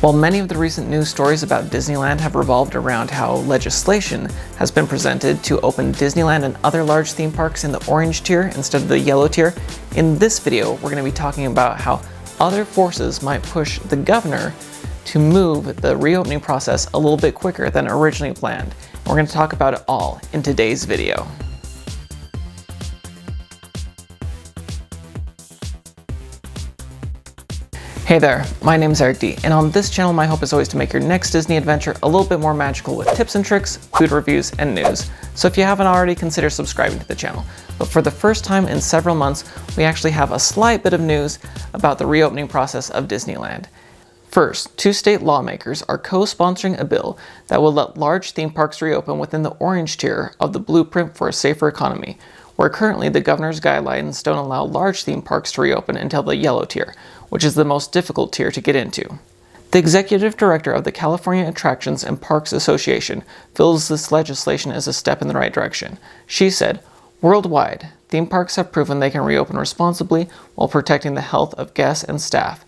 While many of the recent news stories about Disneyland have revolved around how legislation has been presented to open Disneyland and other large theme parks in the orange tier instead of the yellow tier, in this video we're going to be talking about how other forces might push the governor to move the reopening process a little bit quicker than originally planned. And we're going to talk about it all in today's video. Hey there, my name's Eric D, and on this channel my hope is always to make your next Disney adventure a little bit more magical with tips and tricks, food reviews, and news. So if you haven't already, consider subscribing to the channel. But for the first time in several months, we actually have a slight bit of news about the reopening process of Disneyland. First, two state lawmakers are co-sponsoring a bill that will let large theme parks reopen within the orange tier of the Blueprint for a Safer Economy, where currently the governor's guidelines don't allow large theme parks to reopen until the yellow tier, which is the most difficult tier to get into. The executive director of the California Attractions and Parks Association feels this legislation is a step in the right direction. She said, "Worldwide, theme parks have proven they can reopen responsibly while protecting the health of guests and staff.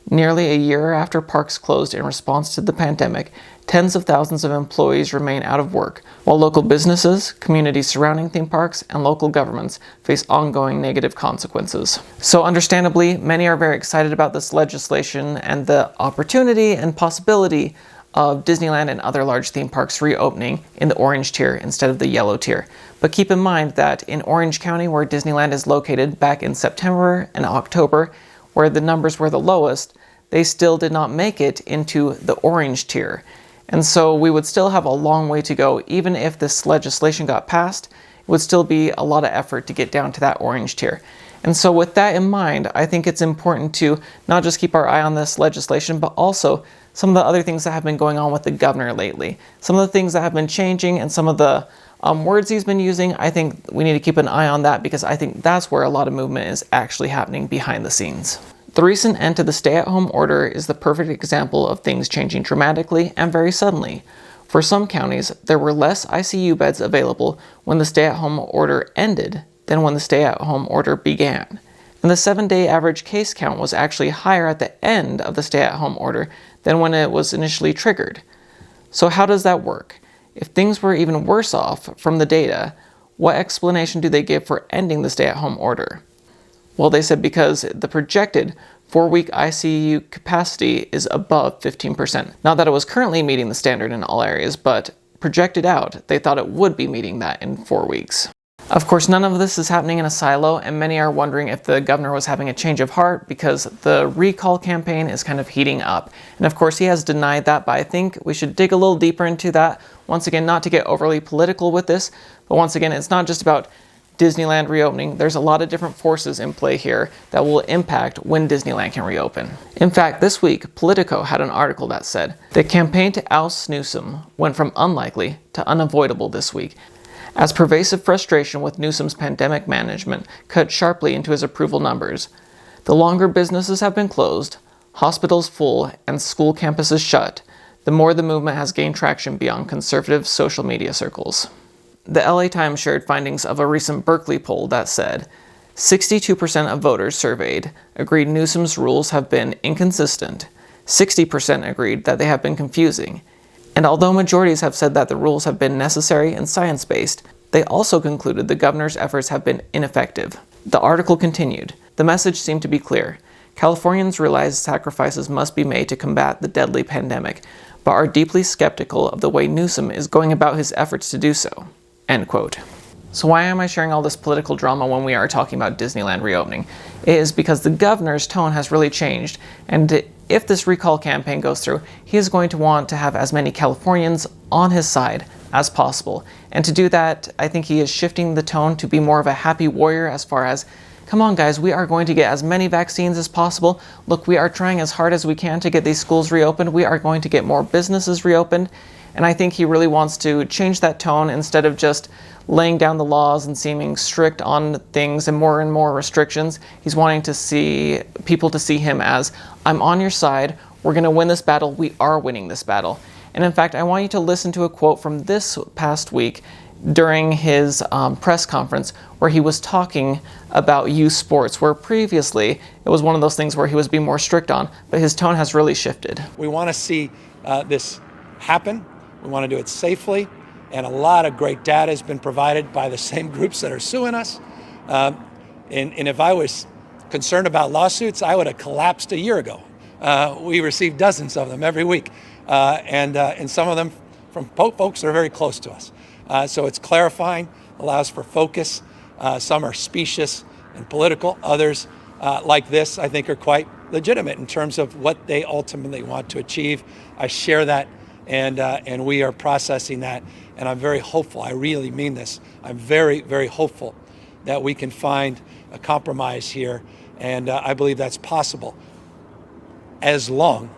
Nearly a year after parks closed in response to the pandemic, tens of thousands of employees remain out of work, while local businesses, communities surrounding theme parks, and local governments face ongoing negative consequences." So understandably, many are very excited about this legislation and the opportunity and possibility of Disneyland and other large theme parks reopening in the orange tier instead of the yellow tier. But keep in mind that in Orange County, where Disneyland is located, back in September and October, where the numbers were the lowest, they still did not make it into the orange tier. And so we would still have a long way to go. Even if this legislation got passed, it would still be a lot of effort to get down to that orange tier. And so with that in mind, I think it's important to not just keep our eye on this legislation, but also some of the other things that have been going on with the governor lately. Some of the things that have been changing and some of the words he's been using, I think we need to keep an eye on that because I think that's where a lot of movement is actually happening behind the scenes. The recent end to the stay-at-home order is the perfect example of things changing dramatically and very suddenly. For some counties, there were less ICU beds available when the stay-at-home order ended than when the stay-at-home order began. And the 7-day average case count was actually higher at the end of the stay-at-home order than when it was initially triggered. So how does that work? If things were even worse off from the data, what explanation do they give for ending the stay-at-home order? Well, they said because the projected 4-week ICU capacity is above 15%. Not that it was currently meeting the standard in all areas, but projected out, they thought it would be meeting that in 4 weeks. Of course, none of this is happening in a silo, and many are wondering if the governor was having a change of heart because the recall campaign is kind of heating up. And of course, he has denied that, but I think we should dig a little deeper into that. Once again, not to get overly political with this, but once again, it's not just about Disneyland reopening. There's a lot of different forces in play here that will impact when Disneyland can reopen. In fact, this week, Politico had an article that said, "The campaign to oust Newsom went from unlikely to unavoidable this week, as pervasive frustration with Newsom's pandemic management cut sharply into his approval numbers. The longer businesses have been closed, hospitals full, and school campuses shut, the more the movement has gained traction beyond conservative social media circles." The LA Times shared findings of a recent Berkeley poll that said 62% of voters surveyed agreed Newsom's rules have been inconsistent, 60% agreed that they have been confusing, and although majorities have said that the rules have been necessary and science-based, they also concluded the governor's efforts have been ineffective. The article continued, "The message seemed to be clear. Californians realize sacrifices must be made to combat the deadly pandemic, but are deeply skeptical of the way Newsom is going about his efforts to do so." End quote. So why am I sharing all this political drama when we are talking about Disneyland reopening? It is because the governor's tone has really changed, and if this recall campaign goes through, he is going to want to have as many Californians on his side as possible. And to do that, I think he is shifting the tone to be more of a happy warrior as far as, come on guys, we are going to get as many vaccines as possible. Look, we are trying as hard as we can to get these schools reopened. We are going to get more businesses reopened. And I think he really wants to change that tone instead of just laying down the laws and seeming strict on things and more restrictions. He's wanting to see people to see him as, I'm on your side, we're going to win this battle, we are winning this battle. And in fact, I want you to listen to a quote from this past week. during his press conference where he was talking about youth sports, where previously it was one of those things where he was being more strict on, but his tone has really shifted. We want to see this happen. We want to do it safely, and a lot of great data has been provided by the same groups that are suing us. And if I was concerned about lawsuits, I would have collapsed a year ago. We receive dozens of them every week, and some of them from folks that are very close to us. So it's clarifying, allows for focus. Some are specious and political. Others, like this, I think are quite legitimate in terms of what they ultimately want to achieve. I share that, and we are processing that, and I'm very hopeful. I really mean this. I'm very, very hopeful that we can find a compromise here, and I believe that's possible as long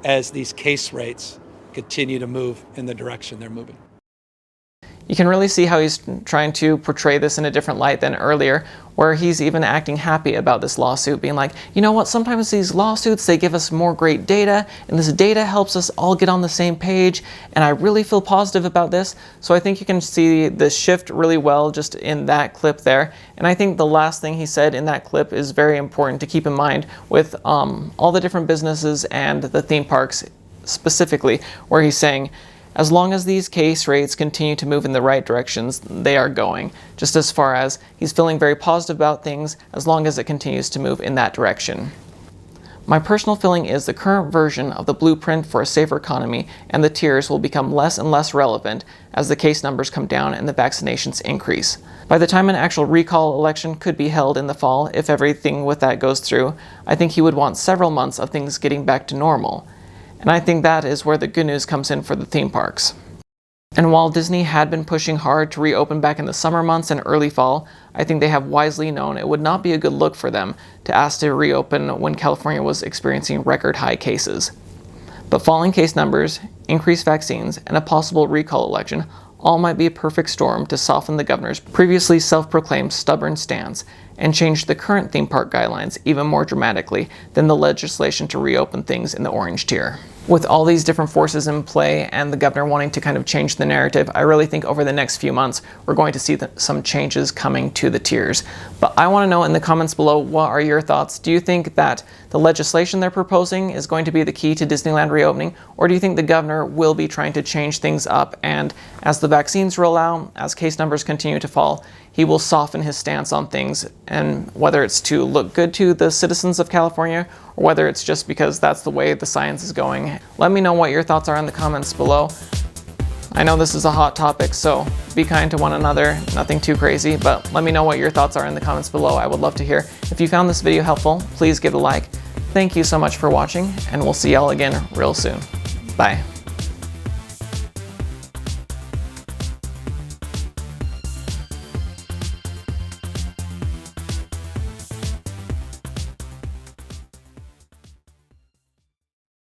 as these case rates continue to move in the direction they're moving. You can really see how he's trying to portray this in a different light than earlier, where he's even acting happy about this lawsuit, being like, you know what, sometimes these lawsuits, they give us more great data, and this data helps us all get on the same page, and I really feel positive about this. So I think you can see the shift really well just in that clip there. And I think the last thing he said in that clip is very important to keep in mind with all the different businesses and the theme parks specifically, where he's saying, as long as these case rates continue to move in the right directions, they are going. Just as far as he's feeling very positive about things, as long as it continues to move in that direction. My personal feeling is the current version of the blueprint for a safer economy and the tiers will become less and less relevant as the case numbers come down and the vaccinations increase. By the time an actual recall election could be held in the fall, if everything with that goes through, I think he would want several months of things getting back to normal. And I think that is where the good news comes in for the theme parks. And while Disney had been pushing hard to reopen back in the summer months and early fall, I think they have wisely known it would not be a good look for them to ask to reopen when California was experiencing record high cases. But falling case numbers, increased vaccines, and a possible recall election all might be a perfect storm to soften the governor's previously self-proclaimed stubborn stance and change the current theme park guidelines even more dramatically than the legislation to reopen things in the orange tier. With all these different forces in play and the governor wanting to kind of change the narrative, I really think over the next few months we're going to see some changes coming to the tiers. But I want to know in the comments below, what are your thoughts? Do you think that the legislation they're proposing is going to be the key to Disneyland reopening, or do you think the governor will be trying to change things up, and as the vaccines roll out, as case numbers continue to fall, he will soften his stance on things, and whether it's to look good to the citizens of California or whether it's just because that's the way the science is going? Let me know what your thoughts are in the comments below. I know this is a hot topic, so be kind to one another, nothing too crazy, but let me know what your thoughts are in the comments below. I would love to hear. If you found this video helpful, please give it a like. Thank you so much for watching, and we'll see y'all again real soon. Bye.